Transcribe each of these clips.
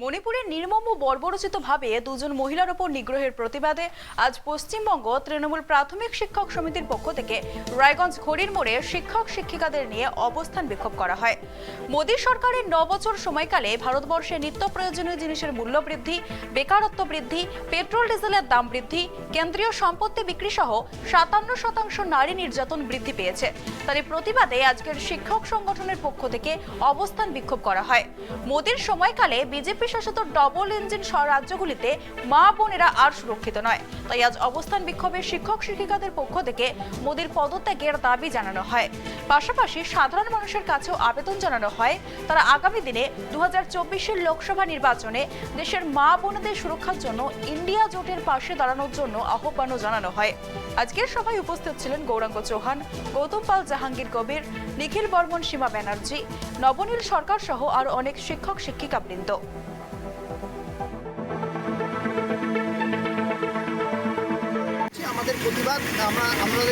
মণিপুরে নির্মম ও বর্বরোচিতভাবে দুজন মহিলার উপর নিগ্রহের প্রতিবাদে আজ পশ্চিমবঙ্গ তৃণমূল প্রাথমিক শিক্ষক সমিতির পক্ষ থেকে রায়গঞ্জ ঘড়ির মোড়ে শিক্ষক শিক্ষিকাদের নিয়ে অবস্থান বিক্ষোভ করা হয়। মোদী সরকারের 9 বছর সময়কালে ভারতবর্ষে নিত্য প্রয়োজনীয় জিনিসের মূল্য বৃদ্ধি, বেকারত্ব বৃদ্ধি, পেট্রোল ডিজেলের দাম বৃদ্ধি, কেন্দ্রীয় সম্পত্তি বিক্রি সহ 57% নারী নির্যাতন বৃদ্ধি পেয়েছে। তারই প্রতিবাদে আজকের শিক্ষক সংগঠনের পক্ষ থেকে অবস্থান বিক্ষোভ করা হয়। মোদীর সময়কালে বিজেপি শাসিত ডবল ইঞ্জিন রাজ্যগুলিতে মা বোনেরা আর সুরক্ষিত নয়। তাই আজ অবস্থান বিক্ষোভে শিক্ষক শিক্ষিকাদের পক্ষ থেকে মোদীর পদত্যাগের দাবি জানানো হয়। পাশাপাশি সাধারণ মানুষের কাছেও আবেদন জানানো হয় তারা আগামী দিনে 2024 লোকসভা নির্বাচনে দেশের মা বোনদের সুরক্ষার জন্য ইন্ডিয়া জোটের পাশে দাঁড়ানোর জন্য আহ্বানও জানানো হয়। আজকের সভায় উপস্থিত ছিলেন গৌরাঙ্গ চৌহান, গৌতম পাল, জাহাঙ্গীর কবির, নিখিল বর্মন, সীমা ব্যানার্জি, নবনীল সরকার সহ আরো অনেক শিক্ষক শিক্ষিকাবৃন্দ। আমাদের প্রতিবাদ আমাদের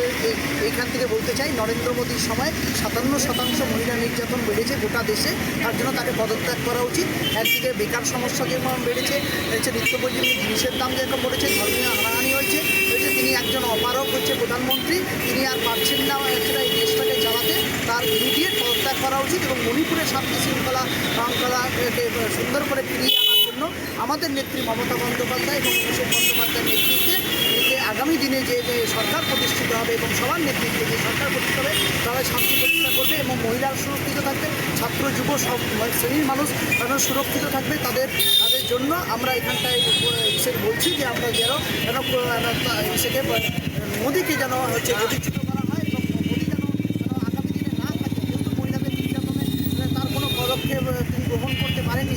এইখান থেকে বলতে চাই, নরেন্দ্র মোদীর সময় 57% মহিলা নির্যাতন বেড়েছে গোটা দেশে। তার জন্য তাকে পদত্যাগ করা উচিত। একদিকে বেকার সমস্যা যেমন বেড়েছে, নিত্য প্রয়োজনীয় জিনিসের দাম যেরকম বেড়েছে, ধর্মীয় হানাহানি হয়েছে। তিনি একজন অপারক প্রধানমন্ত্রী, তিনি আর পারছেন না এই দেশটাকে চালাতে। তার ইমিডিয়েট পদত্যাগ করা উচিত এবং মণিপুরের শান্তি শৃঙ্খলাকে সুন্দর করে ফিরিয়ে আনার জন্য আমাদের নেত্রী মমতা বন্দ্যোপাধ্যায় এবং অভিষেক বন্দ্যোপাধ্যায়ের নেতৃত্বে আগামী দিনে যে সরকার প্রতিষ্ঠিত হবে এবং সবার নেতৃত্বে যে সরকার প্রতিষ্ঠিত হবে তারা শান্তি প্রতিষ্ঠা করবে এবং মহিলারা সুরক্ষিত থাকবে, ছাত্র যুব সব শ্রেণীর মানুষ সুরক্ষিত থাকবে। তাদের জন্য আমরা এখানটায় বলছি যে আমরা যেন মোদীকে যেন প্রতিষ্ঠিত করা হয় এবং মোদী যেন আগামী দিনে না থাকে, যেহেতু মহিলাদের নির্যাতনে তার কোনো পদক্ষেপ তিনি গ্রহণ করতে পারেননি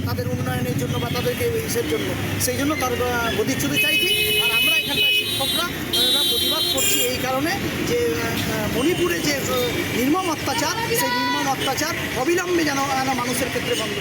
তাদের উন্নয়নের জন্য বা তাদেরকে জন্য, সেই জন্য তার প্রতিশ্রুতি চাইছি। আর আমরা এখানটায় শিক্ষকরা প্রতিবাদ করছি এই কারণে যে মণিপুরে যে নির্মম অত্যাচার, সেই নির্মম অত্যাচার অবিলম্বে যেন মানুষের ক্ষেত্রে বন্ধ।